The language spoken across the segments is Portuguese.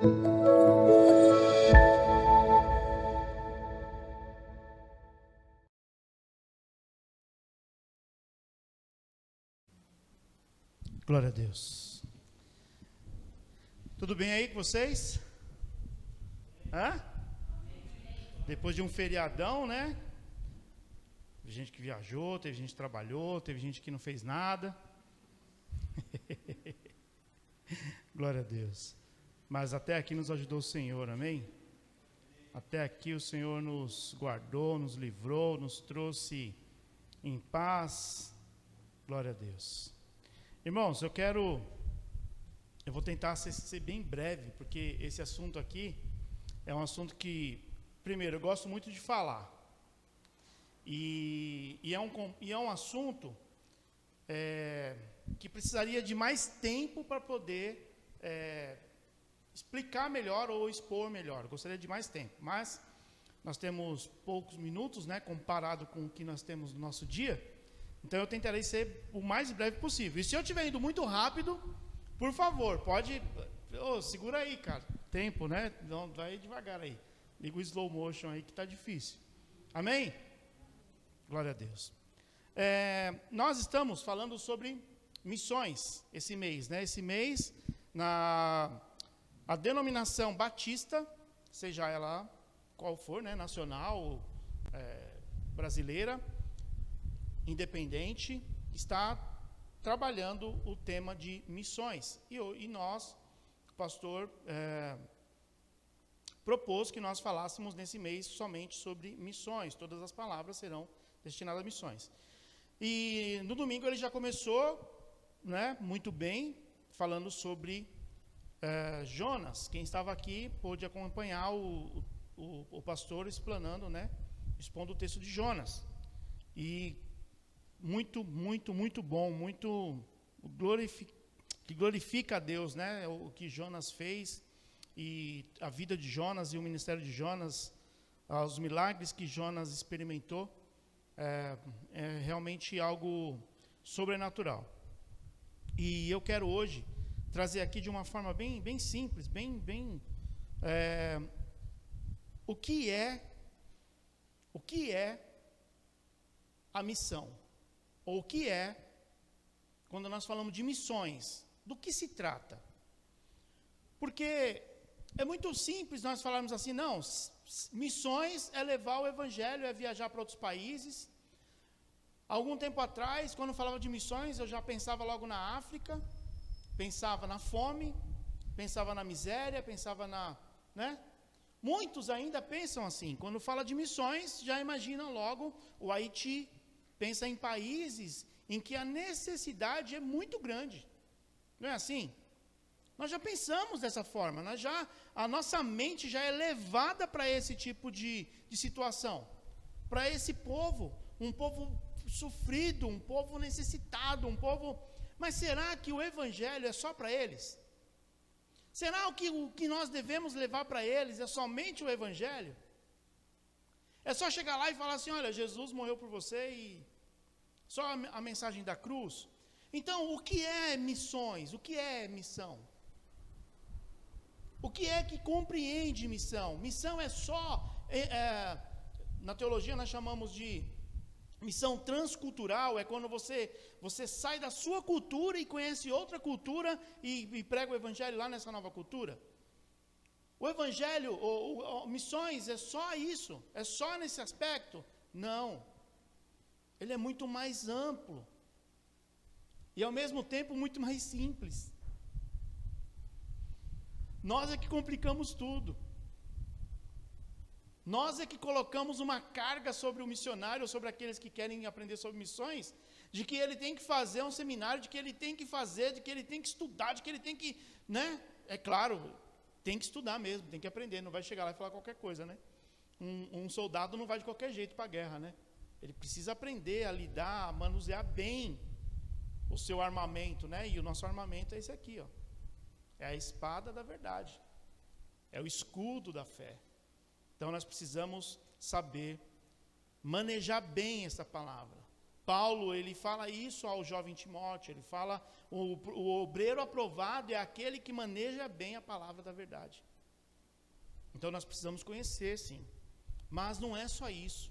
Glória a Deus. Tudo bem aí com vocês? Hã? Depois de um feriadão, né? Teve gente que viajou, teve gente que trabalhou, teve gente que não fez nada. Glória a Deus. Mas até aqui nos ajudou o Senhor, amém? Até aqui o Senhor nos guardou, nos livrou, nos trouxe em paz. Glória a Deus. Irmãos, eu vou tentar ser bem breve, porque esse assunto aqui é um assunto que, primeiro, eu gosto muito de falar. E é um assunto que precisaria de mais tempo para poder explicar melhor ou expor melhor. Eu gostaria de mais tempo, mas nós temos poucos minutos, né, comparado com o que nós temos no nosso dia. Então eu tentarei ser o mais breve possível. E se eu estiver indo muito rápido, por favor, pode... segura aí, cara. Tempo, né? Não, vai devagar aí. Liga o slow motion aí que está difícil. Amém? Glória a Deus. Nós estamos falando sobre missões esse mês, né? Esse mês, a denominação batista, seja ela qual for, né? Nacional, brasileira, independente, está trabalhando o tema de missões. E nós, o pastor, propôs que nós falássemos nesse mês somente sobre missões. Todas as palavras serão destinadas a missões. E no domingo ele já começou, né, muito bem, falando sobre Jonas. Quem estava aqui pôde acompanhar o pastor explanando, né, expondo o texto de Jonas. E muito, muito, muito bom, muito que glorifica a Deus, né? O que Jonas fez e a vida de Jonas e o ministério de Jonas, os milagres que Jonas experimentou, é realmente algo sobrenatural. E eu quero hoje trazer aqui de uma forma bem, bem simples, o que é a missão. Ou o que é, quando nós falamos de missões, do que se trata? Porque é muito simples nós falarmos assim, não, missões é levar o evangelho, é viajar para outros países. Algum tempo atrás, quando eu falava de missões, eu já pensava logo na África, pensava na fome, pensava na miséria, pensava né? Muitos ainda pensam assim, quando fala de missões, já imaginam logo o Haiti, pensa em países em que a necessidade é muito grande. Não é assim? Nós já pensamos dessa forma, a nossa mente já é levada para esse tipo de situação. Para esse povo, um povo sofrido, um povo necessitado, um povo... Mas será que o evangelho é só para eles? Será que o que nós devemos levar para eles é somente o evangelho? É só chegar lá e falar assim, olha, Jesus morreu por você e só a mensagem da cruz? Então, o que é missões? O que é missão? O que é que compreende missão? Missão é só, na teologia nós chamamos de missão transcultural, é quando você sai da sua cultura e conhece outra cultura e prega o evangelho lá nessa nova cultura. O evangelho, missões, é só isso? É só nesse aspecto? Não. Ele é muito mais amplo. E ao mesmo tempo muito mais simples. Nós é que complicamos tudo. Nós é que colocamos uma carga sobre o missionário, ou sobre aqueles que querem aprender sobre missões, de que ele tem que fazer um seminário, de que ele tem que fazer, de que ele tem que estudar, de que ele tem que, né? É claro, tem que estudar mesmo, tem que aprender, não vai chegar lá e falar qualquer coisa, né? Um soldado não vai de qualquer jeito para a guerra, né? Ele precisa aprender a lidar, a manusear bem o seu armamento, né? E o nosso armamento é esse aqui, ó. É a espada da verdade. É o escudo da fé. Então nós precisamos saber manejar bem essa palavra. Paulo, ele fala isso ao jovem Timóteo, ele fala, o obreiro aprovado é aquele que maneja bem a palavra da verdade. Então nós precisamos conhecer, sim, mas não é só isso,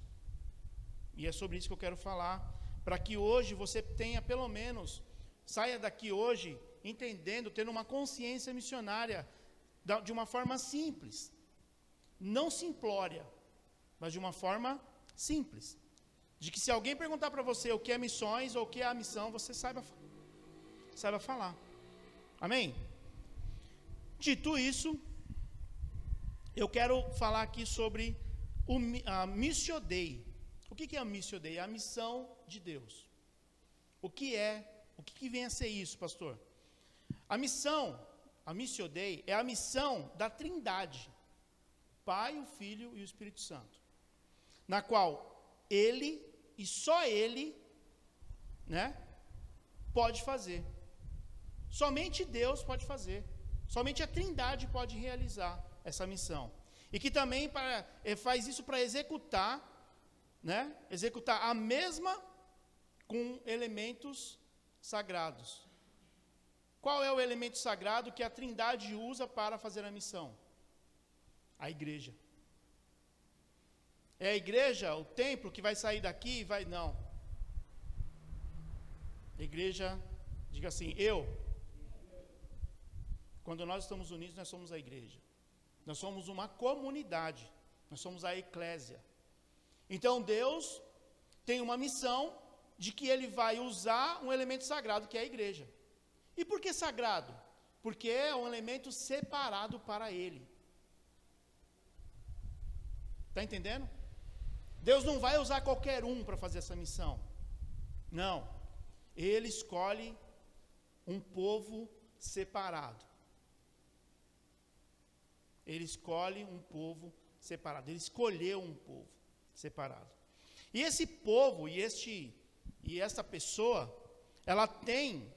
e é sobre isso que eu quero falar, para que hoje você tenha pelo menos, saia daqui hoje, entendendo, tendo uma consciência missionária, de uma forma simples, não simplória, mas de uma forma simples, de que se alguém perguntar para você o que é missões ou o que é a missão, você saiba falar, amém? Dito isso, eu quero falar aqui sobre a Missio Dei. O que é a Missio Dei? É a missão de Deus. O que vem a ser isso, pastor? A Missio Dei é a missão da Trindade, Pai, o Filho e o Espírito Santo, na qual Ele, e só Ele, né, pode fazer. Somente Deus pode fazer. Somente a Trindade pode realizar essa missão. E que também faz isso para executar, né, executar a mesma com elementos sagrados. Qual é o elemento sagrado que a Trindade usa para fazer a missão? A igreja. É a igreja, o templo que vai sair daqui e vai... Não. A igreja, diga assim, quando nós estamos unidos, nós somos a igreja. Nós somos uma comunidade. Nós somos a eclésia. Então Deus tem uma missão de que Ele vai usar um elemento sagrado, que é a igreja. E por que sagrado? Porque é um elemento separado para Ele. Está entendendo? Deus não vai usar qualquer um para fazer essa missão. Não. Ele escolhe um povo separado. Ele escolhe um povo separado. Ele escolheu um povo separado. E esse povo, e essa pessoa, ela tem,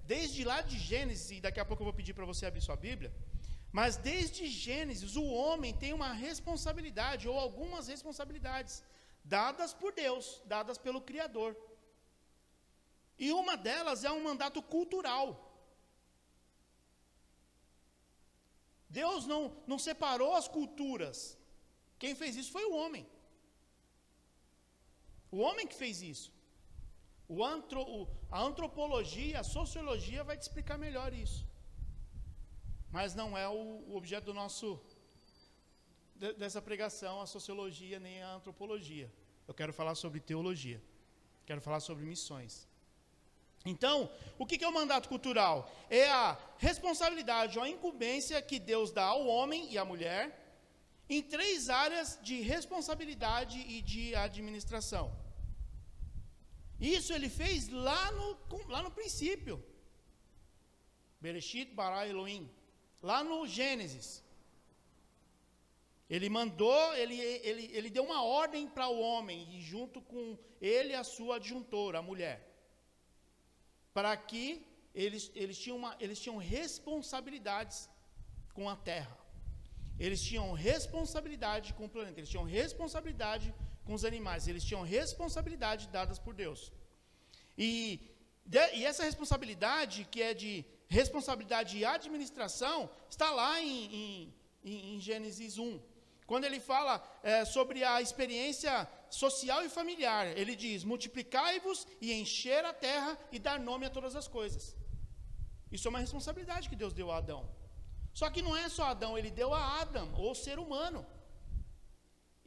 desde lá de Gênesis, e daqui a pouco eu vou pedir para você abrir sua Bíblia, mas desde Gênesis, o homem tem uma responsabilidade, ou algumas responsabilidades, dadas por Deus, dadas pelo Criador. E uma delas é um mandato cultural. Deus não separou as culturas. Quem fez isso foi o homem. O homem que fez isso. A antropologia, a sociologia vai te explicar melhor isso. Mas não é o objeto dessa pregação, a sociologia nem a antropologia. Eu quero falar sobre teologia. Quero falar sobre missões. Então, o que é o mandato cultural? É a responsabilidade ou a incumbência que Deus dá ao homem e à mulher em 3 áreas de responsabilidade e de administração. Isso ele fez lá no princípio. Bereshit bara Elohim. Lá no Gênesis. Ele mandou, ele deu uma ordem para o homem, e junto com ele a sua adjuntora, a mulher. Para que eles tinham responsabilidades com a terra. Eles tinham responsabilidade com o planeta. Eles tinham responsabilidade com os animais. Eles tinham responsabilidade dadas por Deus. E essa responsabilidade, que é de responsabilidade e administração, está lá em Gênesis 1. Quando ele fala sobre a experiência social e familiar, ele diz: multiplicai-vos e encher a terra e dar nome a todas as coisas. Isso é uma responsabilidade que Deus deu a Adão. Só que não é só Adão, ele deu a Adão, ou ser humano.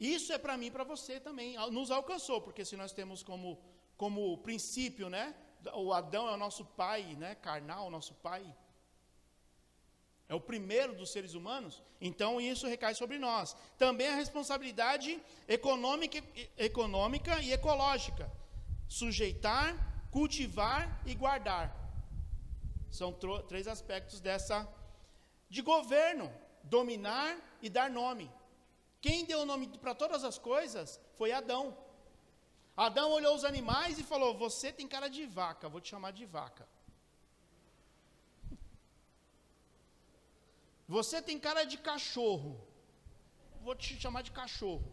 Isso é para mim e para você também. Nos alcançou, porque se nós temos como princípio, né, o Adão é o nosso pai, né, carnal, o nosso pai. É o primeiro dos seres humanos, então isso recai sobre nós. Também a responsabilidade econômica e ecológica. Sujeitar, cultivar e guardar. São 3 aspectos de governo: dominar e dar nome. Quem deu nome para todas as coisas foi Adão. Adão olhou os animais e falou: você tem cara de vaca, vou te chamar de vaca. Você tem cara de cachorro, vou te chamar de cachorro.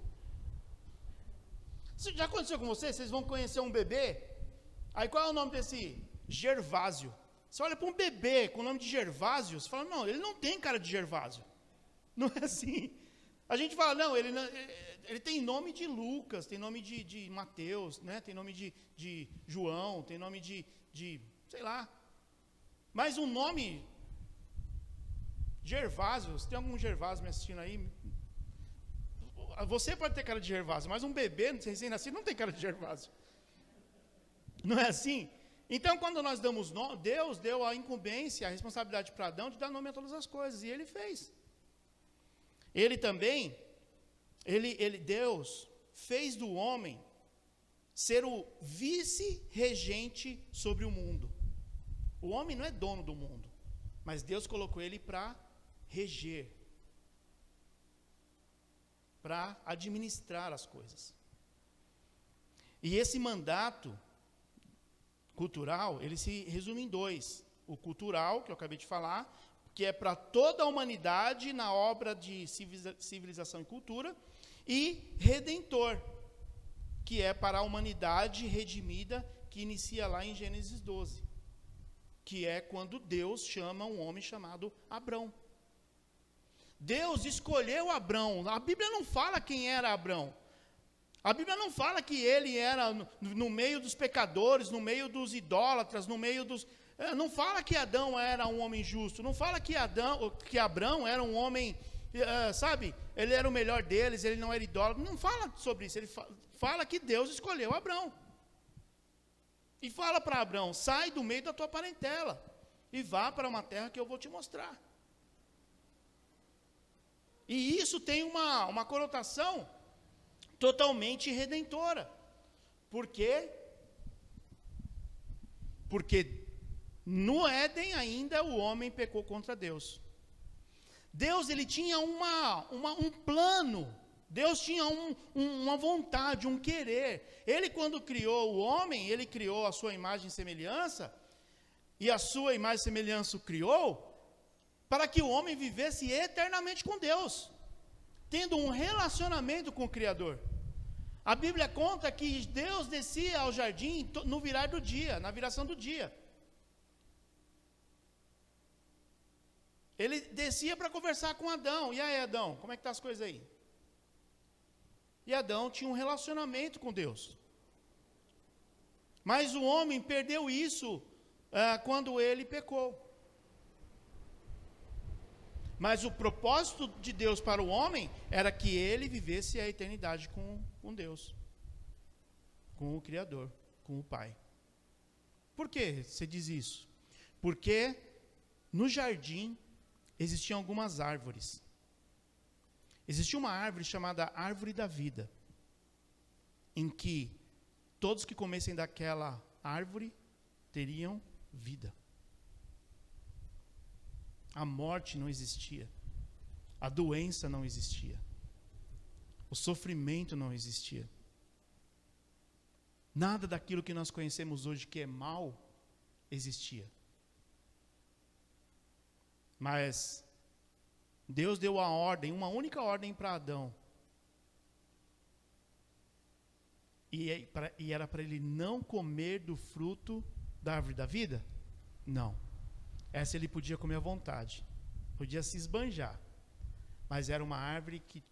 Já aconteceu com vocês? Vocês vão conhecer um bebê, aí qual é o nome desse? Gervásio. Você olha para um bebê com o nome de Gervásio, você fala, não, ele não tem cara de Gervásio. Não é assim. A gente fala, não, ele tem nome de Lucas, tem nome de Mateus, né? Tem nome de João, tem nome de sei lá. Mas um nome, Gervásio, se tem algum Gervásio me assistindo aí, você pode ter cara de Gervásio, mas um bebê recém-nascido não tem cara de Gervásio. Não é assim? Então, quando nós damos nome, Deus deu a incumbência, a responsabilidade para Adão de dar nome a todas as coisas, e ele fez. Ele também, Deus fez do homem ser o vice-regente sobre o mundo. O homem não é dono do mundo, mas Deus colocou ele para reger, para administrar as coisas. E esse mandato cultural, ele se resume em dois. O cultural, que eu acabei de falar, que é para toda a humanidade na obra de civilização e cultura, e redentor, que é para a humanidade redimida, que inicia lá em Gênesis 12, que é quando Deus chama um homem chamado Abrão. Deus escolheu Abrão. A Bíblia não fala quem era Abrão. A Bíblia não fala que ele era no meio dos pecadores, no meio dos idólatras, no meio dos... Não fala que Adão era um homem justo, não fala que Abrão era um homem, sabe, ele era o melhor deles, ele não era idólatra, não fala sobre isso, ele fala que Deus escolheu Abrão. E fala para Abrão, sai do meio da tua parentela, e vá para uma terra que eu vou te mostrar. E isso tem uma conotação totalmente redentora. Por quê? Porque no Éden ainda o homem pecou contra Deus. Deus, ele tinha um plano, Deus tinha uma vontade, um querer. Ele, quando criou o homem, ele criou a sua imagem e semelhança, e a sua imagem e semelhança o criou, para que o homem vivesse eternamente com Deus, tendo um relacionamento com o Criador. A Bíblia conta que Deus descia ao jardim no virar do dia, na viração do dia. Ele descia para conversar com Adão. E aí, Adão, como é que estão as coisas aí? E Adão tinha um relacionamento com Deus. Mas o homem perdeu isso quando ele pecou. Mas o propósito de Deus para o homem era que ele vivesse a eternidade com Deus, com o Criador, com o Pai. Por que você diz isso? Porque no jardim existiam algumas árvores. Existia uma árvore chamada Árvore da Vida, em que todos que comessem daquela árvore teriam vida. A morte não existia, a doença não existia, o sofrimento não existia. Nada daquilo que nós conhecemos hoje que é mal existia. Mas Deus deu a ordem, uma única ordem para Adão. E era para ele não comer do fruto da árvore da vida? Não. Essa ele podia comer à vontade, podia se esbanjar, mas era uma árvore que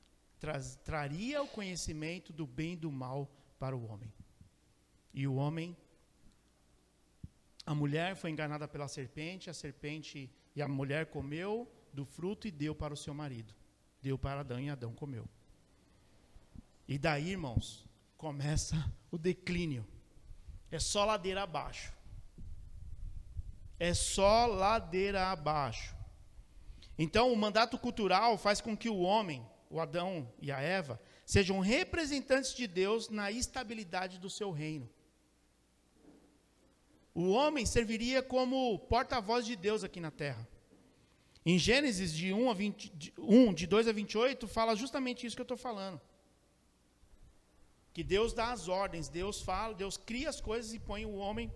traria o conhecimento do bem e do mal para o homem. E o homem, a mulher foi enganada pela serpente, a serpente e a mulher comeu do fruto e deu para o seu marido, deu para Adão e Adão comeu. E daí, irmãos, começa o declínio, é só ladeira abaixo. É só ladeira abaixo. Então, o mandato cultural faz com que o homem, o Adão e a Eva, sejam representantes de Deus na estabilidade do seu reino. O homem serviria como porta-voz de Deus aqui na terra. Em Gênesis de 2 a 28, fala justamente isso que eu estou falando. Que Deus dá as ordens, Deus fala, Deus cria as coisas e põe o homem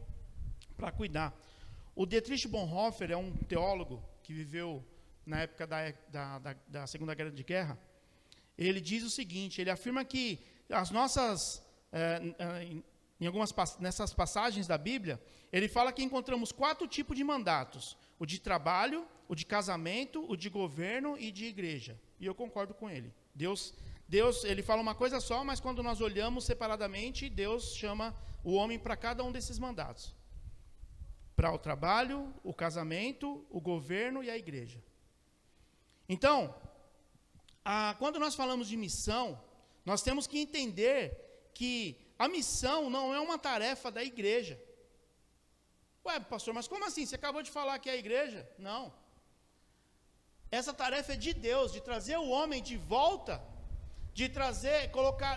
para cuidar. O Dietrich Bonhoeffer é um teólogo que viveu na época da Segunda Grande Guerra. Ele diz o seguinte, ele afirma que as nossas nessas passagens da Bíblia, ele fala que encontramos 4 tipos de mandatos: o de trabalho, o de casamento, o de governo e de igreja. E eu concordo com ele. Deus, ele fala uma coisa só, mas quando nós olhamos separadamente, Deus chama o homem para cada um desses mandatos: para o trabalho, o casamento, o governo e a igreja. Então, quando nós falamos de missão, nós temos que entender que a missão não é uma tarefa da igreja. Ué, pastor, mas como assim? Você acabou de falar que é a igreja? Não. Essa tarefa é de Deus, de trazer o homem de volta, de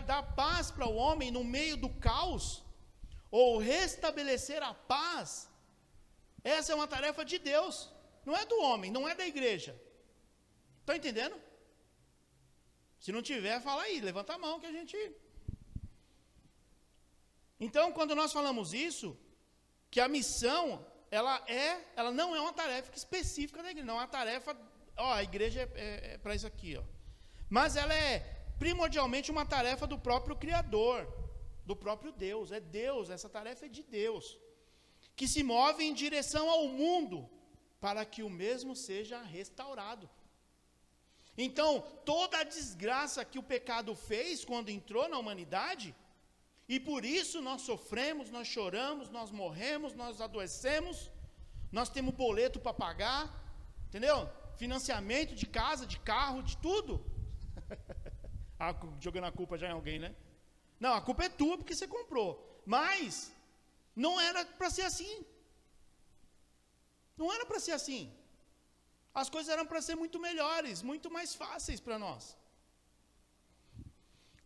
dar paz para o homem no meio do caos, ou restabelecer a paz. Essa é uma tarefa de Deus, não é do homem, não é da igreja. Está entendendo? Se não tiver, fala aí, levanta a mão que a gente... Então, quando nós falamos isso, que a missão, ela não é uma tarefa específica da igreja, não é uma tarefa, a igreja é para isso aqui, mas ela é primordialmente uma tarefa do próprio Criador, do próprio Deus, essa tarefa é de Deus, que se move em direção ao mundo, para que o mesmo seja restaurado. Então, toda a desgraça que o pecado fez quando entrou na humanidade, e por isso nós sofremos, nós choramos, nós morremos, nós adoecemos, nós temos boleto para pagar, entendeu? Financiamento de casa, de carro, de tudo. Jogando a culpa já em alguém, né? Não, a culpa é tua porque você comprou. Mas não era para ser assim. Não era para ser assim. As coisas eram para ser muito melhores, muito mais fáceis para nós.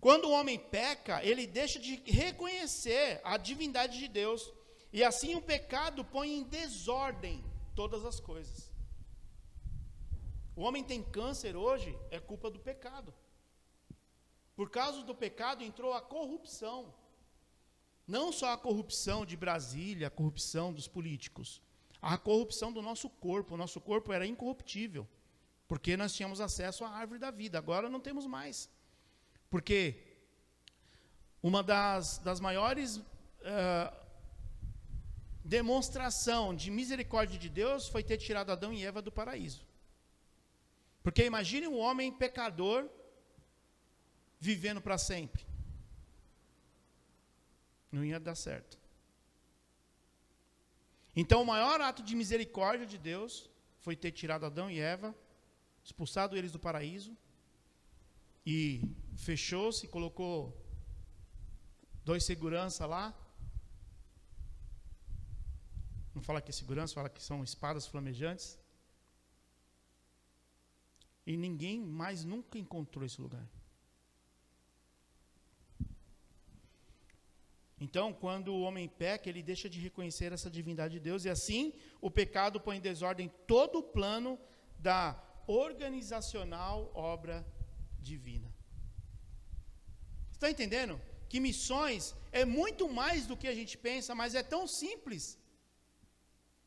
Quando o homem peca, ele deixa de reconhecer a divindade de Deus, e assim o pecado põe em desordem todas as coisas. O homem tem câncer hoje, é culpa do pecado. Por causa do pecado entrou a corrupção. Não só a corrupção de Brasília, a corrupção dos políticos, a corrupção do nosso corpo. O nosso corpo era incorruptível, porque nós tínhamos acesso à árvore da vida. Agora não temos mais. Porque uma das maiores demonstração de misericórdia de Deus foi ter tirado Adão e Eva do paraíso. Porque imagine um homem pecador vivendo para sempre. Não ia dar certo. Então, o maior ato de misericórdia de Deus foi ter tirado Adão e Eva, expulsado eles do paraíso, e fechou-se, colocou 2 seguranças lá. Não fala que é segurança, fala que são espadas flamejantes. E ninguém mais nunca encontrou esse lugar. Então, quando o homem peca, ele deixa de reconhecer essa divindade de Deus, e assim o pecado põe em desordem todo o plano da organizacional obra divina. Está entendendo? Que missões é muito mais do que a gente pensa, mas é tão simples.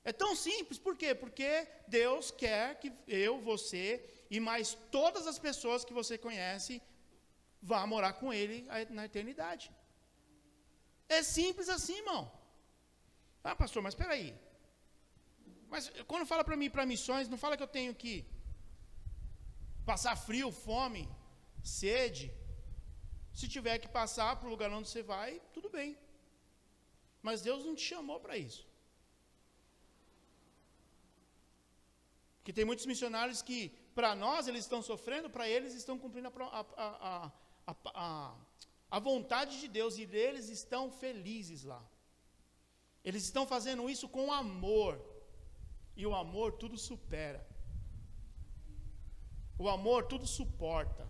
É tão simples, por quê? Porque Deus quer que eu, você e mais todas as pessoas que você conhece vá morar com Ele na eternidade. É simples assim, irmão. Ah, pastor, mas espera aí. Mas quando fala para mim para missões, não fala que eu tenho que passar frio, fome, sede. Se tiver que passar para o lugar onde você vai, tudo bem. Mas Deus não te chamou para isso. Porque tem muitos missionários que, para nós, eles estão sofrendo, para eles estão cumprindo a vontade de Deus, e eles estão felizes lá. Eles estão fazendo isso com amor. E o amor tudo supera. O amor tudo suporta.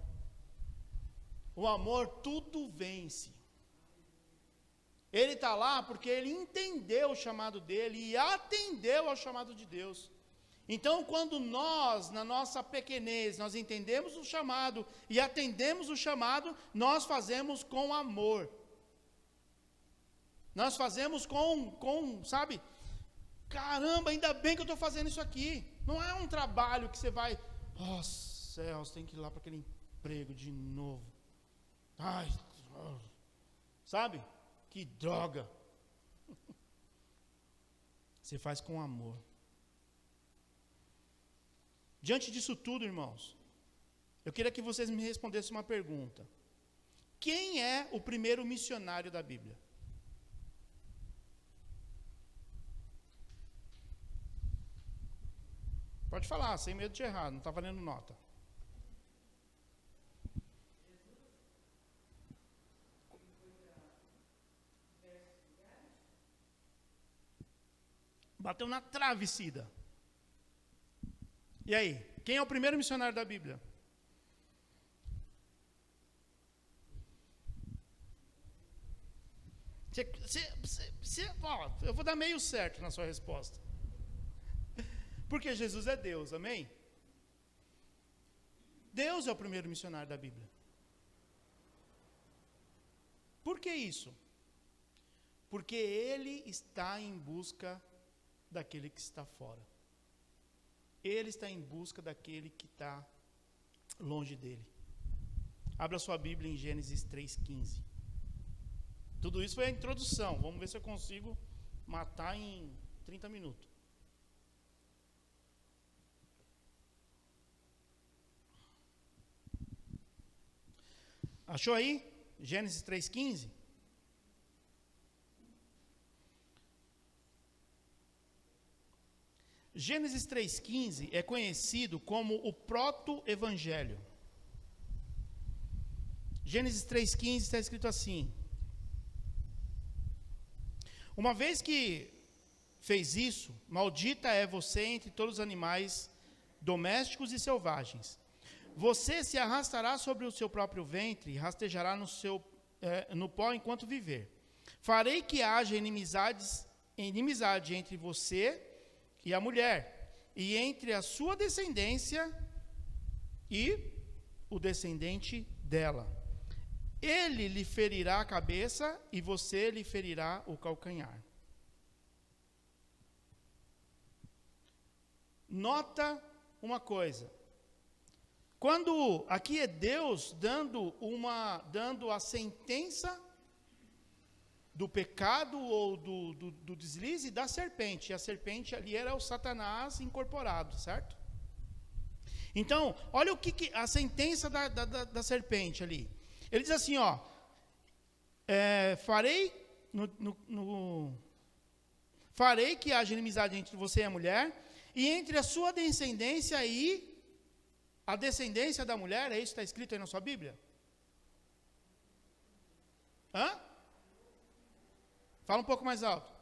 O amor tudo vence. Ele está lá porque ele entendeu o chamado dele e atendeu ao chamado de Deus. Então, quando nós, na nossa pequenez, nós entendemos o chamado e atendemos o chamado, nós fazemos com amor. Nós fazemos sabe? Caramba, ainda bem que eu estou fazendo isso aqui. Não é um trabalho que você vai, céus, tem que ir lá para aquele emprego de novo. Ai, Sabe? Que droga. Você faz com amor. Diante disso tudo, irmãos, eu queria que vocês me respondessem uma pergunta. Quem é o primeiro missionário da Bíblia? Pode falar, sem medo de errar, não está valendo nota. Bateu na trave, Cida. E aí, quem é o primeiro missionário da Bíblia? Eu vou dar meio certo na sua resposta. Porque Jesus é Deus, amém? Deus é o primeiro missionário da Bíblia. Por que isso? Porque Ele está em busca daquele que está fora. Ele está em busca daquele que está longe dele. Abra sua Bíblia em Gênesis 3,15. Tudo isso foi a introdução. Vamos ver se eu consigo matar em 30 minutos. Achou aí? Gênesis 3,15? Gênesis 3,15 é conhecido como o proto-evangelho. Gênesis 3,15 está escrito assim: uma vez que fez isso, maldita é você entre todos os animais domésticos e selvagens. Você se arrastará sobre o seu próprio ventre e rastejará no pó enquanto viver. Farei que haja inimizade entre você e a mulher, e entre a sua descendência e o descendente dela. Ele lhe ferirá a cabeça e você lhe ferirá o calcanhar. Nota uma coisa. Quando aqui é Deus dando a sentença do pecado ou do deslize da serpente. E a serpente ali era o Satanás incorporado, certo? Então, olha o que a sentença da serpente ali. Ele diz assim, ó, farei que haja inimizade entre você e a mulher, e entre a sua descendência e a descendência da mulher. É isso que está escrito aí na sua Bíblia? Hã? Fala um pouco mais alto.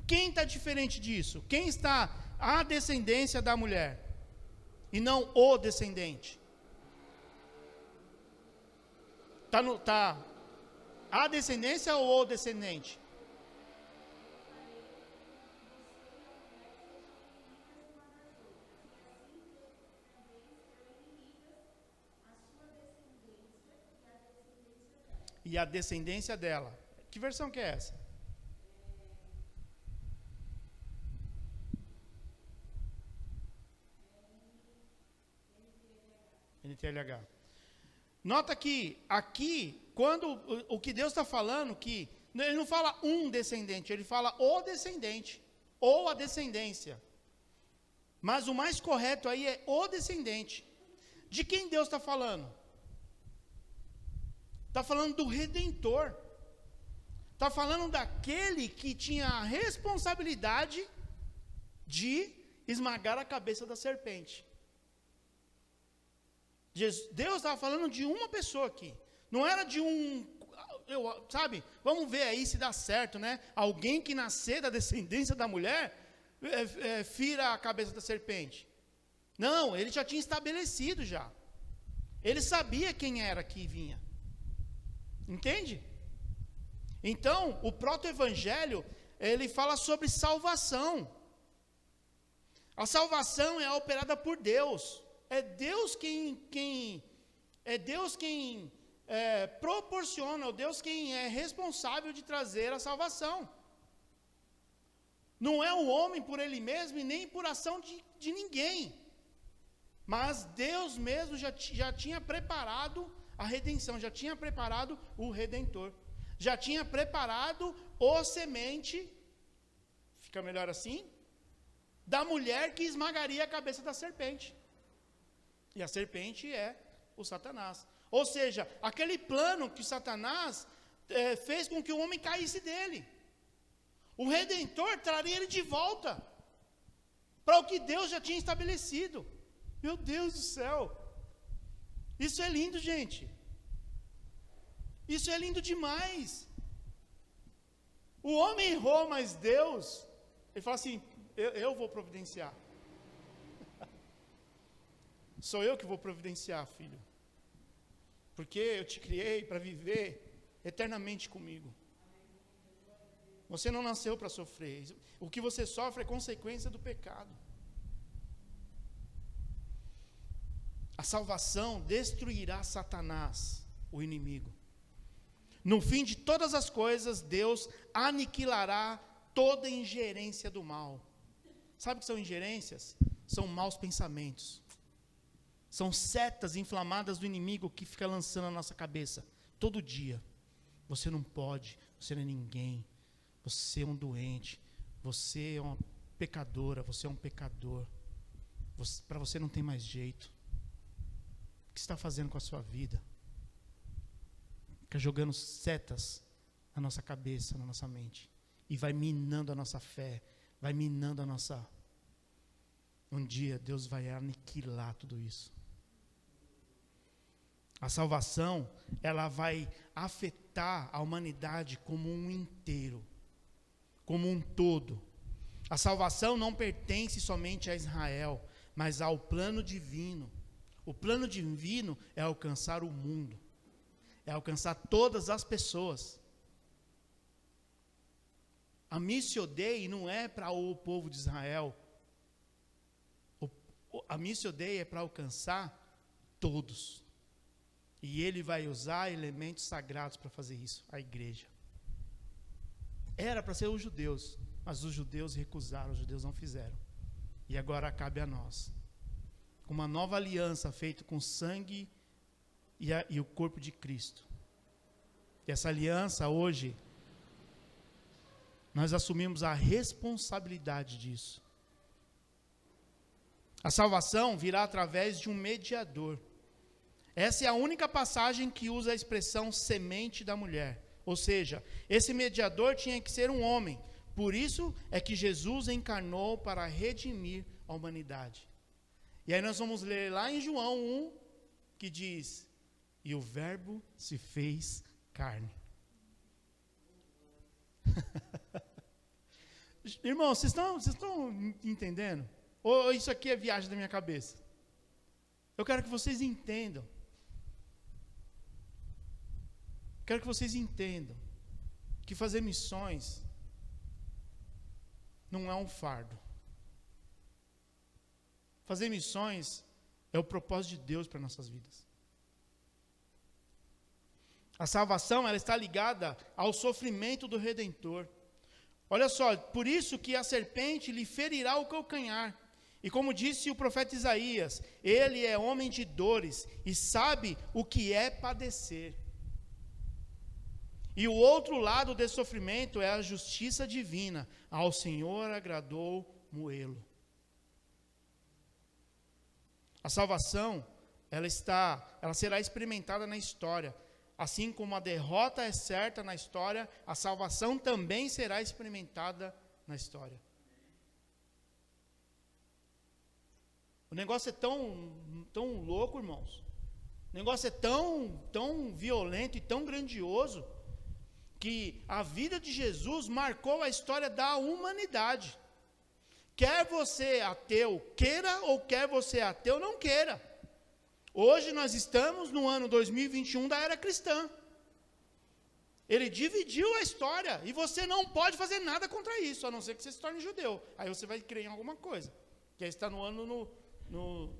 Quem está diferente disso? Quem está a descendência da mulher e não o descendente? Tá a descendência ou o descendente? E a descendência dela. Que versão que é essa? NTLH. Nota que aqui, quando o que Deus está falando, que ele não fala um descendente, ele fala o descendente, ou a descendência. Mas o mais correto aí é o descendente. De quem Deus está falando? Está falando do Redentor. Está falando daquele que tinha a responsabilidade de esmagar a cabeça da serpente. Deus estava falando de uma pessoa aqui. Não era de sabe? Vamos ver aí se dá certo, né? Alguém que nascer da descendência da mulher, fira a cabeça da serpente. Não, ele já tinha estabelecido já. Ele sabia quem era que vinha. Entende? Então, o proto-evangelho, ele fala sobre salvação. A salvação é operada por Deus. É Deus quem proporciona, é Deus quem é responsável de trazer a salvação. Não é o homem por ele mesmo e nem por ação de ninguém. Mas Deus mesmo já tinha preparado a redenção, já tinha preparado o Redentor, já tinha preparado o semente, fica melhor assim, da mulher que esmagaria a cabeça da serpente. E a serpente é o Satanás. Ou seja, aquele plano que Satanás fez com que o homem caísse dele. O Redentor traria ele de volta para o que Deus já tinha estabelecido. Meu Deus do céu! Isso é lindo, gente. Isso é lindo demais. O homem errou, mas Deus, ele fala assim, eu vou providenciar. Sou eu que vou providenciar, filho. Porque eu te criei para viver eternamente comigo. Você não nasceu para sofrer. O que você sofre é consequência do pecado. A salvação destruirá Satanás, o inimigo. No fim de todas as coisas, Deus aniquilará toda ingerência do mal. Sabe o que são ingerências? São maus pensamentos. São setas inflamadas do inimigo que fica lançando na nossa cabeça, todo dia. Você não pode, você não é ninguém, você é um doente, você é uma pecadora, você é um pecador. Para você não tem mais jeito. O que você está fazendo com a sua vida? Fica jogando setas na nossa cabeça, na nossa mente. E vai minando a nossa fé, vai minando a nossa... Um dia Deus vai aniquilar tudo isso. A salvação, ela vai afetar a humanidade como um inteiro, como um todo. A salvação não pertence somente a Israel, mas ao plano divino. O plano divino é alcançar o mundo, é alcançar todas as pessoas. A Missio Dei não é para o povo de Israel. A Missio Dei é para alcançar todos. E ele vai usar elementos sagrados para fazer isso, a igreja. Era para ser os judeus, mas os judeus recusaram, os judeus não fizeram. E agora cabe a nós. Uma nova aliança feita com sangue e o corpo de Cristo. E essa aliança hoje, nós assumimos a responsabilidade disso. A salvação virá através de um mediador. Essa é a única passagem que usa a expressão semente da mulher. Ou seja, esse mediador tinha que ser um homem. Por isso é que Jesus encarnou para redimir a humanidade. E aí nós vamos ler lá em João 1, que diz, e o verbo se fez carne. Irmãos, vocês estão entendendo? Ou isso aqui é viagem da minha cabeça? Eu quero que vocês entendam. Quero que vocês entendam que fazer missões não é um fardo. Fazer missões é o propósito de Deus para nossas vidas. A salvação, ela está ligada ao sofrimento do Redentor. Olha só, por isso que a serpente lhe ferirá o calcanhar. E como disse o profeta Isaías, ele é homem de dores e sabe o que é padecer. E o outro lado desse sofrimento é a justiça divina. Ao Senhor agradou moê-lo. A salvação, ela será experimentada na história. Assim como a derrota é certa na história, a salvação também será experimentada na história. O negócio é tão louco, irmãos. O negócio é tão violento e tão grandioso, que a vida de Jesus marcou a história da humanidade. Quer você ateu queira, ou quer você ateu não queira. Hoje nós estamos no ano 2021 da era cristã. Ele dividiu a história, e você não pode fazer nada contra isso, a não ser que você se torne judeu. Aí você vai crer em alguma coisa. Que aí está no ano no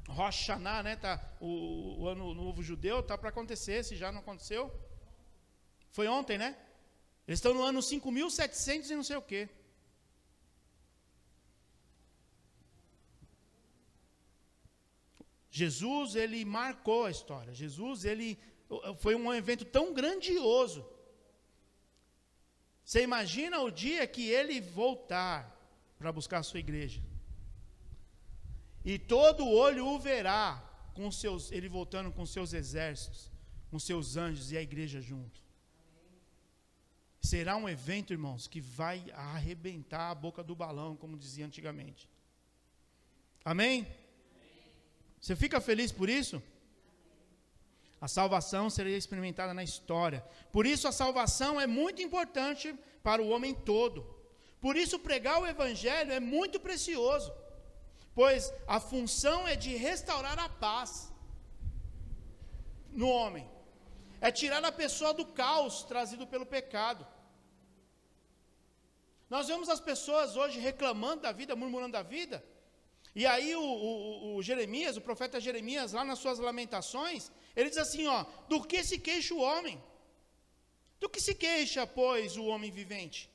Rosh Hashanah, né? Tá, o ano novo judeu está para acontecer, se já não aconteceu. Foi ontem, né? Eles estão no ano 5.700 e não sei o quê. Jesus, ele marcou a história. Jesus, ele foi um evento tão grandioso. Você imagina o dia que ele voltar para buscar a sua igreja. E todo olho o verá, ele voltando com seus exércitos, com seus anjos e a igreja junto. Será um evento, irmãos, que vai arrebentar a boca do balão, como dizia antigamente. Amém? Você fica feliz por isso? A salvação seria experimentada na história. Por isso a salvação é muito importante para o homem todo. Por isso pregar o evangelho é muito precioso. Pois a função é de restaurar a paz no homem. É tirar a pessoa do caos trazido pelo pecado. Nós vemos as pessoas hoje reclamando da vida, murmurando da vida. E aí o Jeremias, o profeta Jeremias, lá nas suas lamentações, ele diz assim, do que se queixa o homem? Do que se queixa, pois, o homem vivente?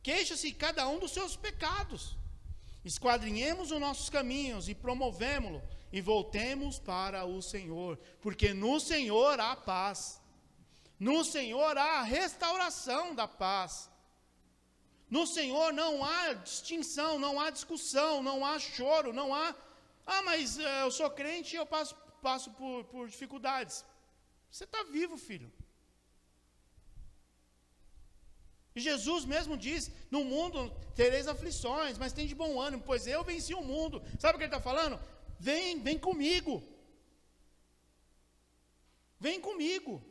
Queixa-se cada um dos seus pecados. Esquadrinhemos os nossos caminhos e promovemo-lo, e voltemos para o Senhor, porque no Senhor há paz. No Senhor há a restauração da paz. No Senhor não há distinção, não há discussão, não há choro, não há... mas eu sou crente e eu passo por dificuldades. Você está vivo, filho. E Jesus mesmo diz, no mundo tereis aflições, mas tem de bom ânimo, pois eu venci o mundo. Sabe o que ele está falando? Vem comigo. Vem comigo.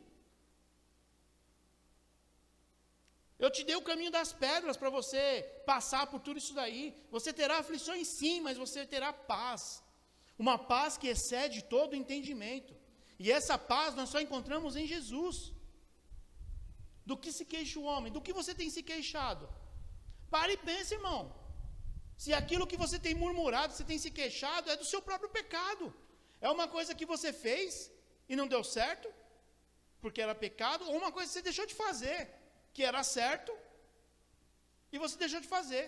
Eu te dei o caminho das pedras para você passar por tudo isso daí. Você terá aflições sim, mas você terá paz. Uma paz que excede todo o entendimento. E essa paz nós só encontramos em Jesus. Do que se queixa o homem? Do que você tem se queixado? Pare e pense, irmão. Se aquilo que você tem murmurado, você tem se queixado, é do seu próprio pecado. É uma coisa que você fez e não deu certo, porque era pecado, ou uma coisa que você deixou de fazer, que era certo, e você deixou de fazer.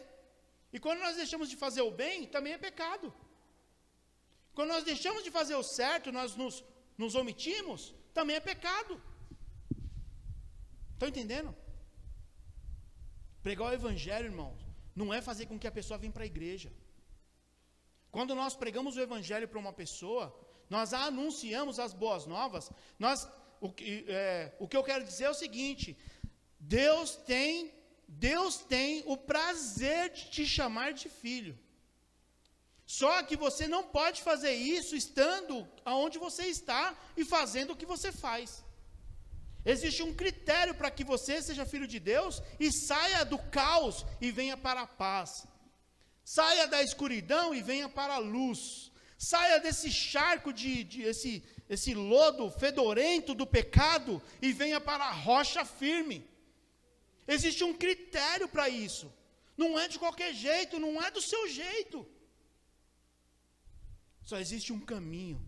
E quando nós deixamos de fazer o bem, também é pecado. Quando nós deixamos de fazer o certo, nós nos omitimos, também é pecado. Estão entendendo? Pregar o evangelho, irmãos, não é fazer com que a pessoa venha para a igreja. Quando nós pregamos o evangelho para uma pessoa, nós anunciamos as boas novas, o que eu quero dizer é o seguinte: Deus tem o prazer de te chamar de filho. Só que você não pode fazer isso estando aonde você está e fazendo o que você faz. Existe um critério para que você seja filho de Deus e saia do caos e venha para a paz. Saia da escuridão e venha para a luz. Saia desse charco, esse lodo fedorento do pecado e venha para a rocha firme. Existe um critério para isso. Não é de qualquer jeito, não é do seu jeito. Só existe um caminho,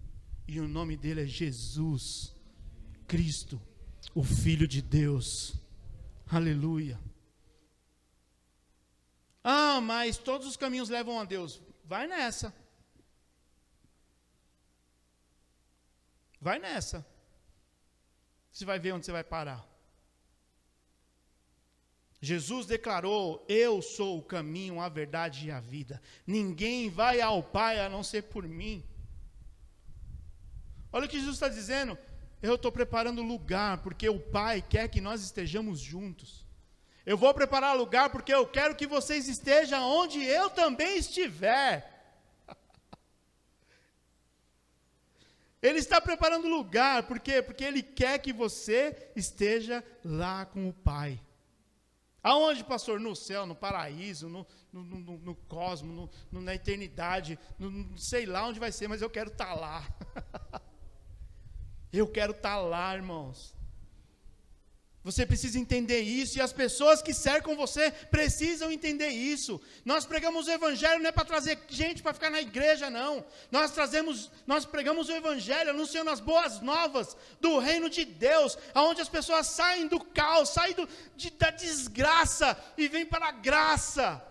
e o nome dele é Jesus Cristo, o Filho de Deus. Aleluia. Mas todos os caminhos levam a Deus. Vai nessa. Vai nessa. Você vai ver onde você vai parar. Jesus declarou: eu sou o caminho, a verdade e a vida. Ninguém vai ao Pai a não ser por mim. Olha o que Jesus está dizendo. Eu estou preparando lugar, porque o Pai quer que nós estejamos juntos. Eu vou preparar lugar, porque eu quero que vocês estejam onde eu também estiver. Ele está preparando lugar, por quê? Porque Ele quer que você esteja lá com o Pai. Aonde, pastor? No céu, no paraíso, no cosmos, na eternidade, não sei lá onde vai ser, mas eu quero estar lá. Eu quero estar lá, irmãos. Você precisa entender isso, e as pessoas que cercam você precisam entender isso. Nós pregamos o evangelho não é para trazer gente para ficar na igreja, não. Nós pregamos o evangelho anunciando as boas novas do reino de Deus, aonde as pessoas saem do caos, saem da desgraça e vêm para a graça.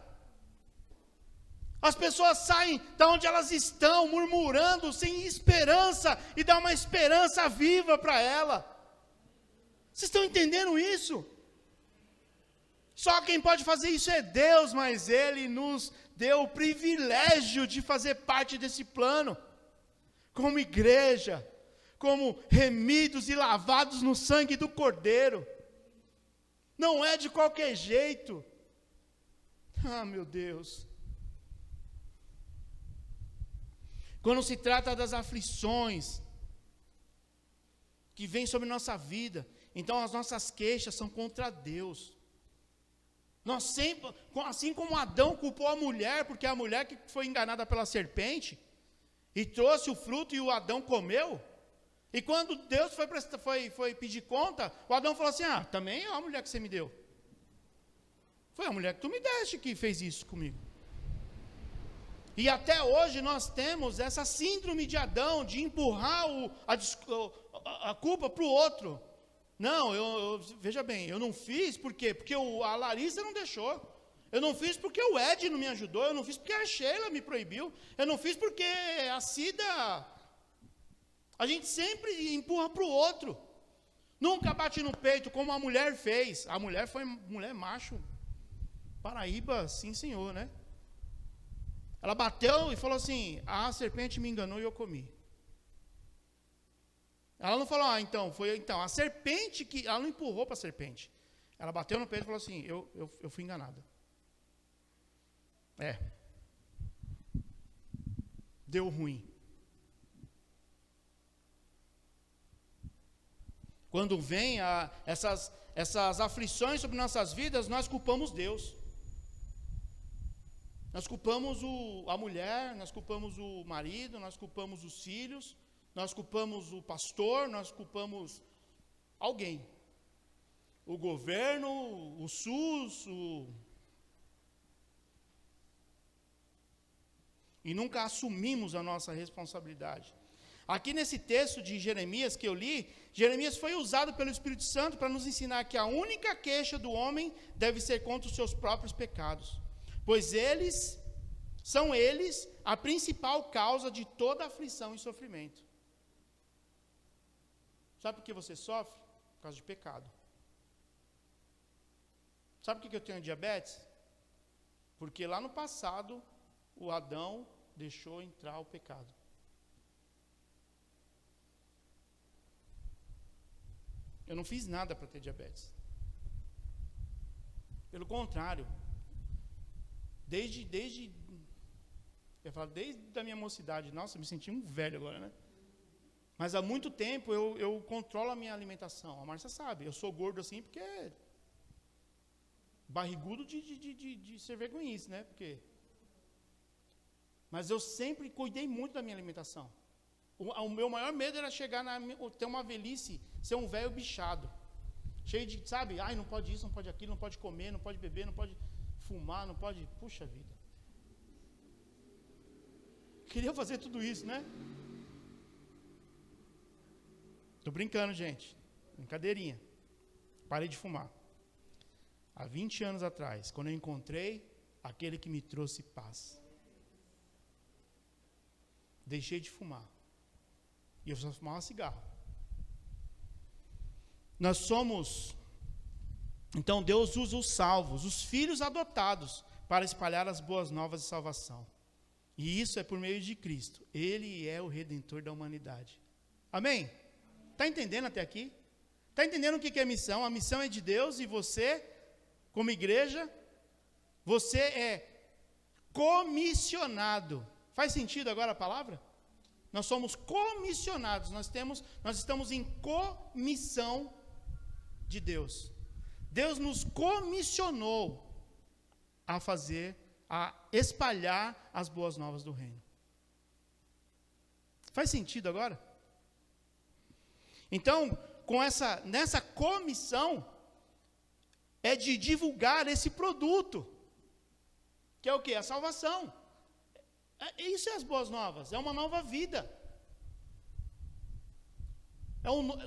As pessoas saem de onde elas estão, murmurando, sem esperança, e dá uma esperança viva para ela. Vocês estão entendendo isso? Só quem pode fazer isso é Deus, mas Ele nos deu o privilégio de fazer parte desse plano, como igreja, como remidos e lavados no sangue do Cordeiro. Não é de qualquer jeito. Ah, meu Deus. Quando se trata das aflições que vêm sobre nossa vida, então as nossas queixas são contra Deus. Nós sempre, assim como Adão culpou a mulher, porque é a mulher que foi enganada pela serpente, e trouxe o fruto e o Adão comeu, e quando Deus foi pedir conta, o Adão falou assim, também é a mulher que você me deu. Foi a mulher que tu me deste que fez isso comigo. E até hoje nós temos essa síndrome de Adão, de empurrar a culpa para o outro. Não, veja bem, eu não fiz, por quê? Porque a Larissa não deixou. Eu não fiz porque o Ed não me ajudou, eu não fiz porque a Sheila me proibiu, eu não fiz porque a Cida... A gente sempre empurra para o outro. Nunca bate no peito, como a mulher fez. A mulher foi mulher macho. Paraíba, sim senhor, né? Ela bateu e falou assim, a serpente me enganou e eu comi. Ela não falou, a serpente que... Ela não empurrou para a serpente. Ela bateu no peito e falou assim, eu fui enganada. Deu ruim. Quando vem essas aflições sobre nossas vidas, nós culpamos Deus. Nós culpamos a mulher, nós culpamos o marido, nós culpamos os filhos, nós culpamos o pastor, nós culpamos alguém. O governo, o SUS, e nunca assumimos a nossa responsabilidade. Aqui nesse texto de Jeremias que eu li, Jeremias foi usado pelo Espírito Santo para nos ensinar que a única queixa do homem deve ser contra os seus próprios pecados, pois são eles a principal causa de toda aflição e sofrimento. Sabe por que você sofre? Por causa de pecado. Sabe por que eu tenho diabetes? Porque lá no passado, o Adão deixou entrar o pecado. Eu não fiz nada para ter diabetes. Pelo contrário, desde a minha mocidade, nossa, eu me senti um velho agora, né? Mas há muito tempo eu controlo a minha alimentação. A Márcia sabe, eu sou gordo assim porque barrigudo de ser vergonhice, né? Mas eu sempre cuidei muito da minha alimentação. O meu maior medo era ter uma velhice, ser um velho bichado. Cheio de, sabe, não pode isso, não pode aquilo, não pode comer, não pode beber, não pode fumar, não pode... Puxa vida. Queria fazer tudo isso, né? Estou brincando, gente. Brincadeirinha. Parei de fumar. Há 20 anos atrás, quando eu encontrei aquele que me trouxe paz. Deixei de fumar. E eu só fumava cigarro. Nós somos... Então Deus usa os salvos, os filhos adotados, para espalhar as boas novas de salvação. E isso é por meio de Cristo. Ele é o Redentor da humanidade. Amém? Está entendendo até aqui? Está entendendo o que é missão? A missão é de Deus e você, como igreja, você é comissionado. Faz sentido agora a palavra? Nós somos comissionados, nós estamos em comissão de Deus. Deus nos comissionou a espalhar as boas novas do reino. Faz sentido agora? Então, nessa comissão, é de divulgar esse produto, que é o quê? A salvação. Isso é as boas novas, é uma nova vida.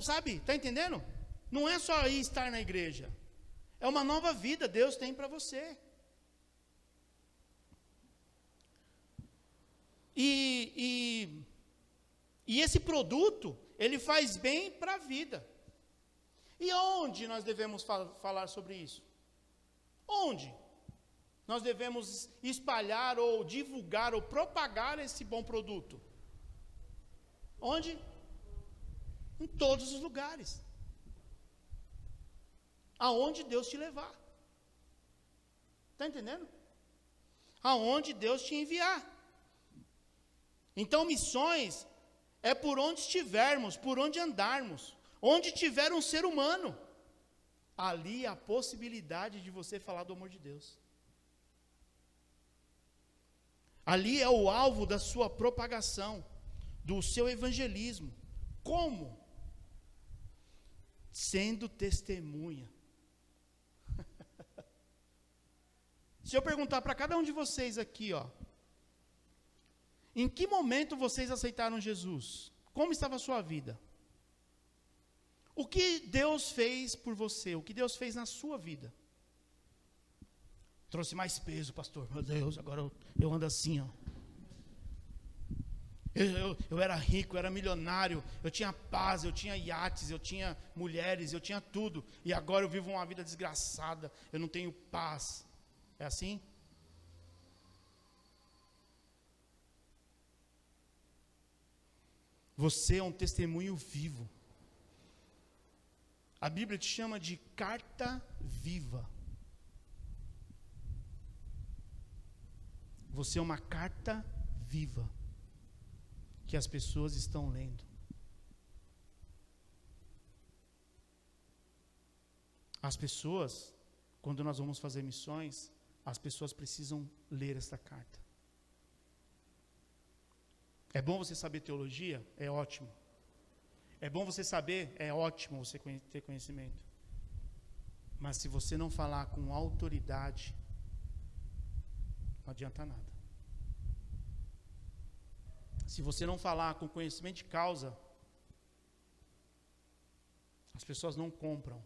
Sabe, está entendendo? Não é só ir estar na igreja. É uma nova vida Deus tem para você. E esse produto, ele faz bem para a vida. E onde nós devemos falar sobre isso? Onde nós devemos espalhar ou divulgar ou propagar esse bom produto? Onde? Em todos os lugares. Aonde Deus te levar. Está entendendo? Aonde Deus te enviar. Então, missões é por onde estivermos, por onde andarmos. Onde tiver um ser humano, ali há a possibilidade de você falar do amor de Deus. Ali é o alvo da sua propagação, do seu evangelismo. Como? Sendo testemunha. Se eu perguntar para cada um de vocês aqui, em que momento vocês aceitaram Jesus? Como estava a sua vida? O que Deus fez por você? O que Deus fez na sua vida? Trouxe mais peso, pastor. Meu Deus, agora eu ando assim, Eu era rico, eu era milionário, eu tinha paz, eu tinha iates, eu tinha mulheres, eu tinha tudo. E agora eu vivo uma vida desgraçada, eu não tenho paz. É assim? Você é um testemunho vivo. A Bíblia te chama de carta viva. Você é uma carta viva que as pessoas estão lendo. As pessoas, quando nós vamos fazer missões, as pessoas precisam ler esta carta. É bom você saber teologia? É ótimo. É bom você saber? É ótimo você ter conhecimento. Mas se você não falar com autoridade, não adianta nada. Se você não falar com conhecimento de causa, as pessoas não compram.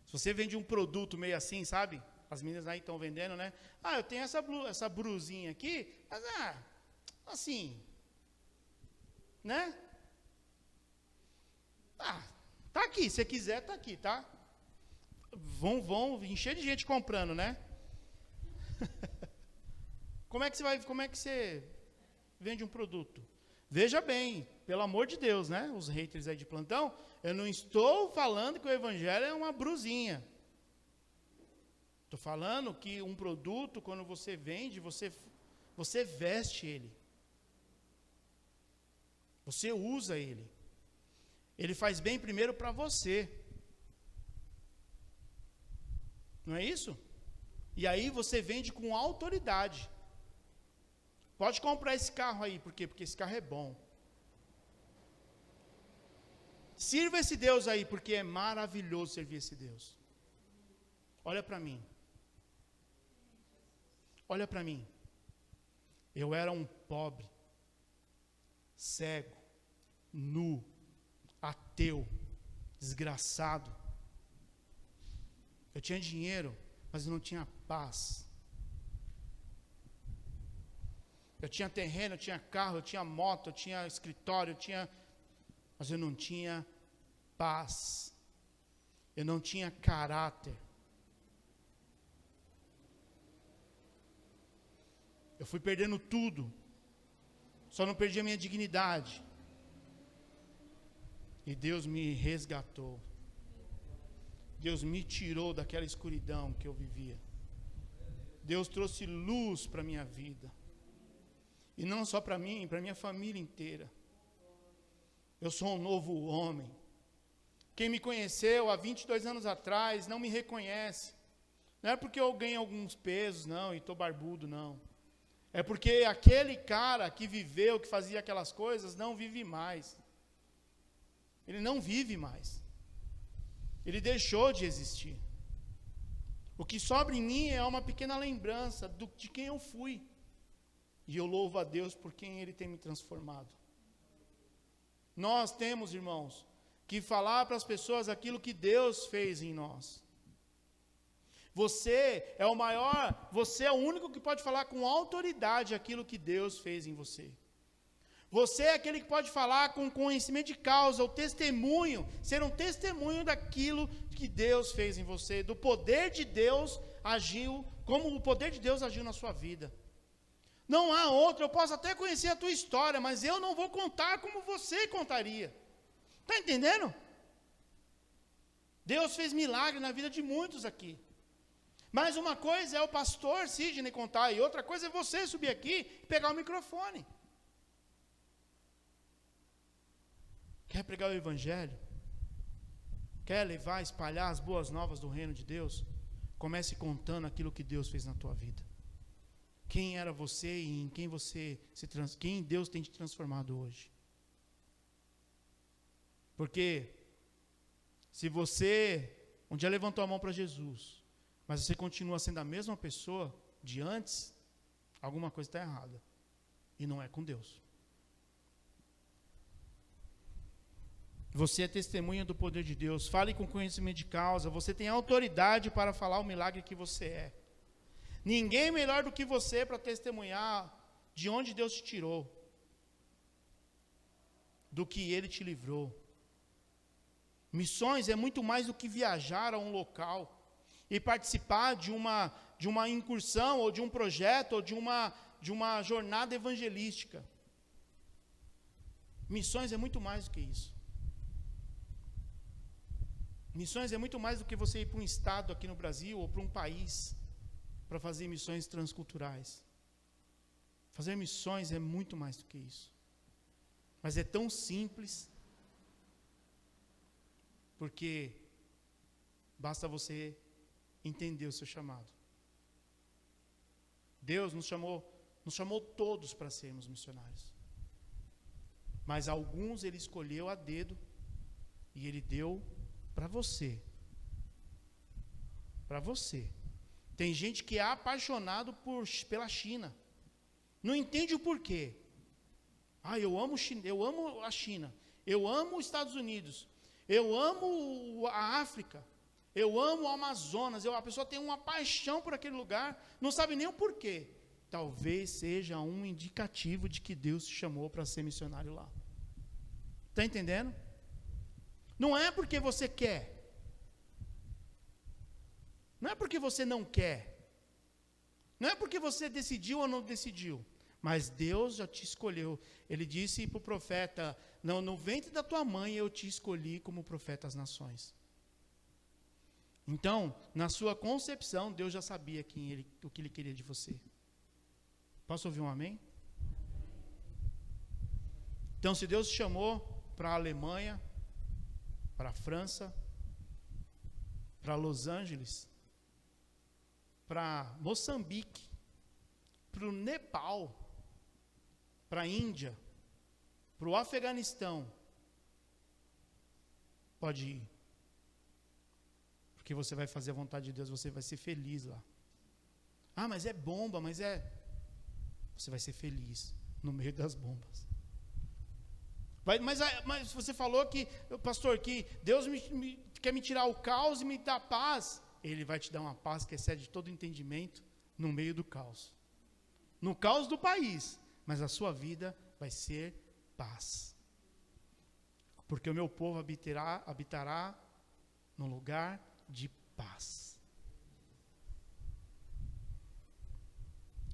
Se você vende um produto meio assim, sabe? As meninas aí estão vendendo, né? Eu tenho essa brusinha aqui, mas assim, né? Tá aqui, se quiser, tá aqui, tá? Vão encher de gente comprando, né? Como é que você vende um produto? Veja bem, pelo amor de Deus, né? Os haters aí de plantão, eu não estou falando que o evangelho é uma brusinha. Estou falando que um produto, quando você vende, você veste ele. Você usa ele. Ele faz bem primeiro para você. Não é isso? E aí você vende com autoridade. Pode comprar esse carro aí, por quê? Porque esse carro é bom. Sirva esse Deus aí, porque é maravilhoso servir esse Deus. Olha para mim. Olha para mim. Eu era um pobre, cego, nu, ateu, desgraçado. Eu tinha dinheiro, mas eu não tinha paz. Eu tinha terreno, eu tinha carro, eu tinha moto, eu tinha escritório, mas eu não tinha paz. Eu não tinha caráter. Eu fui perdendo tudo. Só não perdi a minha dignidade. E Deus me resgatou. Deus me tirou daquela escuridão que eu vivia. Deus trouxe luz para a minha vida. E não só para mim, para a minha família inteira. Eu sou um novo homem. Quem me conheceu há 22 anos atrás não me reconhece. Não é porque eu ganhei alguns pesos, não, e estou barbudo, não. É porque aquele cara que viveu, que fazia aquelas coisas, não vive mais. Ele não vive mais. Ele deixou de existir. O que sobra em mim é uma pequena lembrança de quem eu fui. E eu louvo a Deus por quem Ele tem me transformado. Nós temos, irmãos, que falar para as pessoas aquilo que Deus fez em nós. Você é o maior, você é o único que pode falar com autoridade aquilo que Deus fez em você. Você é aquele que pode falar com conhecimento de causa, o testemunho, ser um testemunho daquilo que Deus fez em você, do poder de Deus agiu, como o poder de Deus agiu na sua vida. Não há outro, eu posso até conhecer a tua história, mas eu não vou contar como você contaria. Está entendendo? Deus fez milagre na vida de muitos aqui. Mas uma coisa é o pastor Sidney contar, e outra coisa é você subir aqui e pegar o microfone. Quer pregar o evangelho? Quer levar, espalhar as boas novas do reino de Deus? Comece contando aquilo que Deus fez na tua vida. Quem era você e em quem quem Deus tem te transformado hoje. Porque se você um dia levantou a mão para Jesus, mas você continua sendo a mesma pessoa de antes, alguma coisa está errada. E não é com Deus. Você é testemunha do poder de Deus. Fale com conhecimento de causa. Você tem autoridade para falar o milagre que você é. Ninguém melhor do que você para testemunhar de onde Deus te tirou, do que Ele te livrou. Missões é muito mais do que viajar a um local e participar de uma incursão, ou de um projeto, ou de uma jornada evangelística. Missões é muito mais do que isso. Missões é muito mais do que você ir para um estado aqui no Brasil, ou para um país, para fazer missões transculturais. Fazer missões é muito mais do que isso. Mas é tão simples, porque basta você entender o seu chamado. Deus nos chamou todos para sermos missionários. Mas alguns Ele escolheu a dedo, e Ele deu para você. Para você. Tem gente que é apaixonado pela China. Não entende o porquê. Eu amo a China. Eu amo os Estados Unidos. Eu amo a África. Eu amo o Amazonas. A pessoa tem uma paixão por aquele lugar. Não sabe nem o porquê. Talvez seja um indicativo de que Deus te chamou para ser missionário lá. Está entendendo? Não é porque você quer. Não é porque você não quer. Não é porque você decidiu ou não decidiu. Mas Deus já te escolheu. Ele disse para o profeta: não, no ventre da tua mãe eu te escolhi como profeta às nações. Então, na sua concepção, Deus já sabia o que Ele queria de você. Posso ouvir um amém? Então, se Deus te chamou para a Alemanha, para a França, para Los Angeles, para Moçambique, para o Nepal, para a Índia, para o Afeganistão, pode ir. Porque você vai fazer a vontade de Deus, você vai ser feliz lá. Mas é bomba, você vai ser feliz no meio das bombas. Mas você falou que, pastor, que Deus quer me tirar o caos e me dar paz. Ele vai te dar uma paz que excede todo entendimento no meio do caos. No caos do país, mas a sua vida vai ser paz. Porque o meu povo habitará num lugar de paz.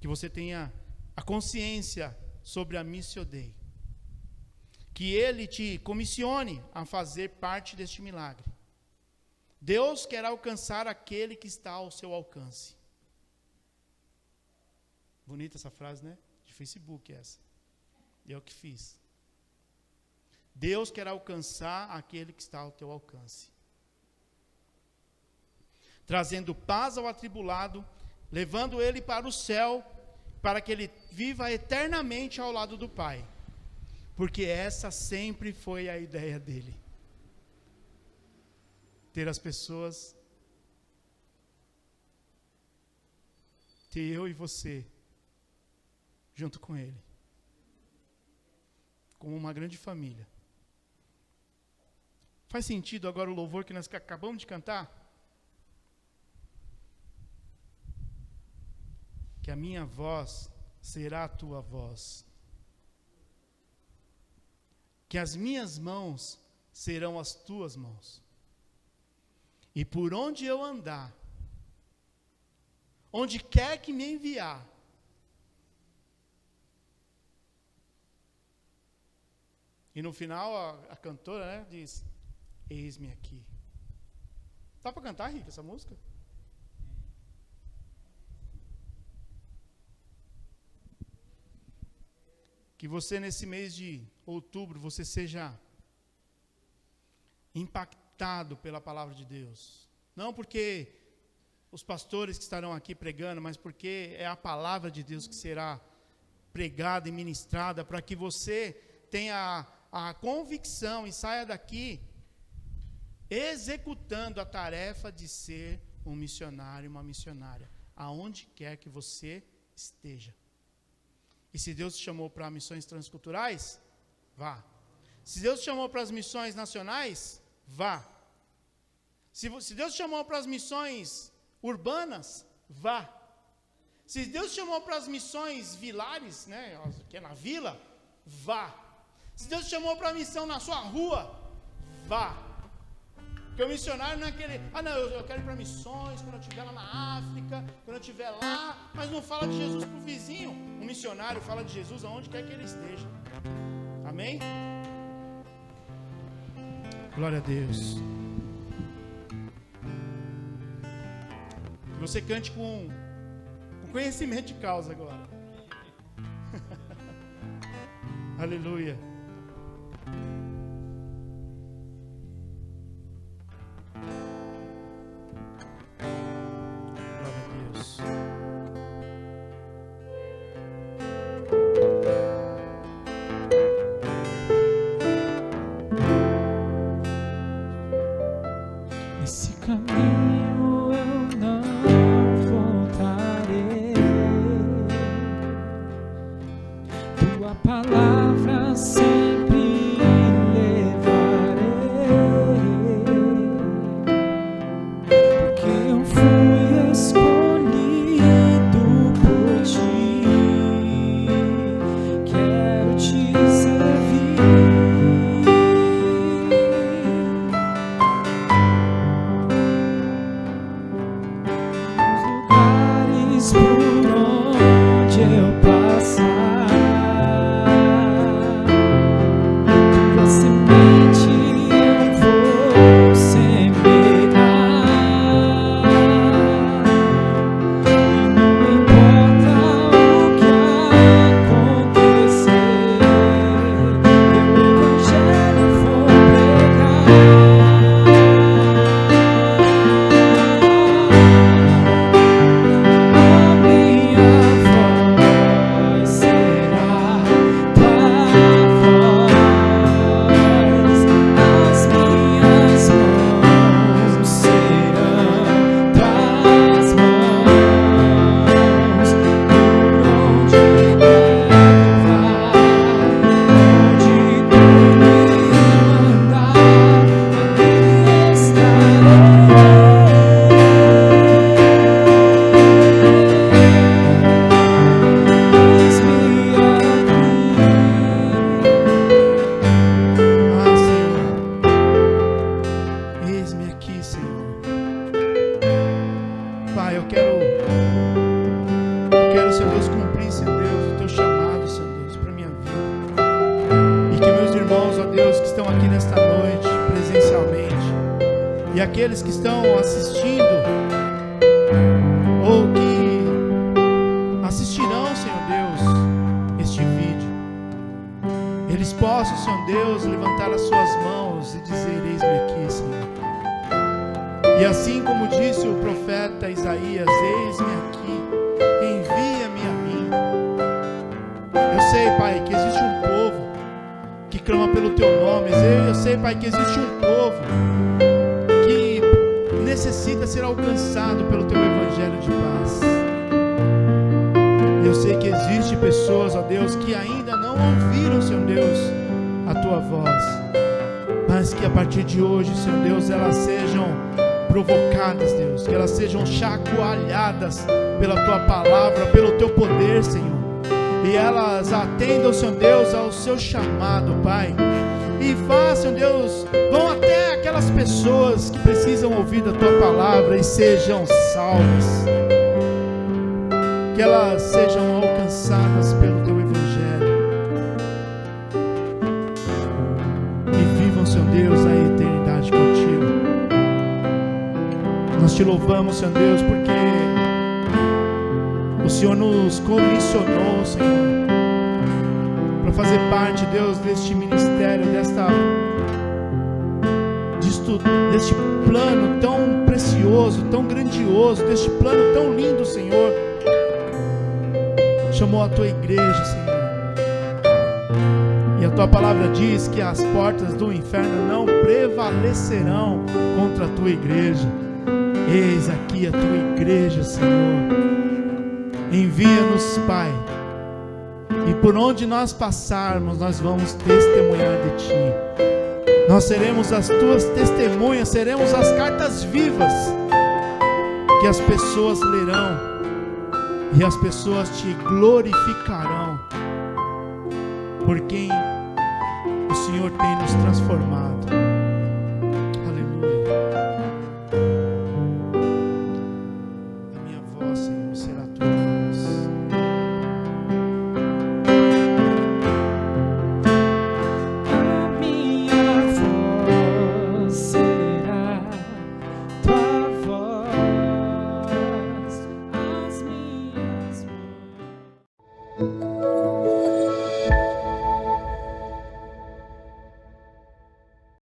Que você tenha a consciência sobre a Missio Dei. Que Ele te comissione a fazer parte deste milagre. Deus quer alcançar aquele que está ao seu alcance. Bonita essa frase, né? De Facebook essa. Eu que fiz. Deus quer alcançar aquele que está ao teu alcance. Trazendo paz ao atribulado, levando ele para o céu, para que ele viva eternamente ao lado do Pai. Porque essa sempre foi a ideia dele. Ter as pessoas, ter eu e você, junto com ele. Como uma grande família. Faz sentido agora o louvor que nós acabamos de cantar? que a minha voz será a tua voz, que as minhas mãos serão as tuas mãos, e por onde eu andar, onde quer que me enviar, e no final a cantora, né, diz: eis-me aqui. Dá para cantar, Rick, essa música? Que você, nesse mês de outubro, você seja impactado pela palavra de Deus. Não porque os pastores que estarão aqui pregando, mas porque é a palavra de Deus que será pregada e ministrada, para que você tenha a convicção e saia daqui executando a tarefa de ser um missionário, uma missionária, aonde quer que você esteja. E se Deus te chamou para missões transculturais, vá. Se Deus te chamou para as missões nacionais, vá. Se Deus te chamou para as missões urbanas, vá. Se Deus te chamou para as missões vilares, né, que é na vila, vá. Se Deus te chamou para a missão na sua rua, vá. Porque o missionário não é aquele, eu quero ir para missões quando eu estiver lá na África, quando eu estiver lá, mas não fala de Jesus para o vizinho. O missionário fala de Jesus aonde quer que ele esteja. Amém? Glória a Deus. Que você cante com conhecimento de causa agora. Aleluia. Aqueles que estão assistindo ou que assistirão, Senhor Deus, este vídeo, eles possam, Senhor Deus, levantar as suas mãos e dizer: eis-me aqui, Senhor. E assim como disse o profeta Isaías: eis-me aqui, envia-me a mim. Eu sei, Pai, que existe um povo que clama pelo Teu nome. Eu sei, Pai, que existe um povo necessita ser alcançado pelo Teu Evangelho de paz. Eu sei que existe pessoas, ó Deus, que ainda não ouviram, Senhor Deus, a Tua voz, mas que a partir de hoje, Senhor Deus, elas sejam provocadas, Deus, que elas sejam chacoalhadas pela Tua palavra, pelo Teu poder, Senhor, e elas atendam, Senhor Deus, ao Seu chamado, Pai, e façam, Deus, vão até aquelas pessoas que precisam ouvir da Tua palavra e sejam salvas, que elas sejam alcançadas pelo Teu Evangelho e vivam, Senhor Deus, a eternidade contigo. Nós Te louvamos, Senhor Deus, porque o Senhor nos comissionou, Senhor, para fazer parte, Deus, deste ministério, deste plano tão precioso, tão grandioso, deste plano tão lindo, Senhor. Chamou a Tua igreja, Senhor, e a Tua palavra diz que as portas do inferno não prevalecerão contra a Tua igreja. Eis aqui a Tua igreja, Senhor. Envia-nos, Pai, e por onde nós passarmos, nós vamos testemunhar de Ti. Nós seremos as Tuas testemunhas, seremos as cartas vivas que as pessoas lerão e as pessoas Te glorificarão por quem o Senhor tem nos transformado. Aleluia. A minha voz, Senhor, será Tua voz. A minha voz será Tua voz, as minhas mãos.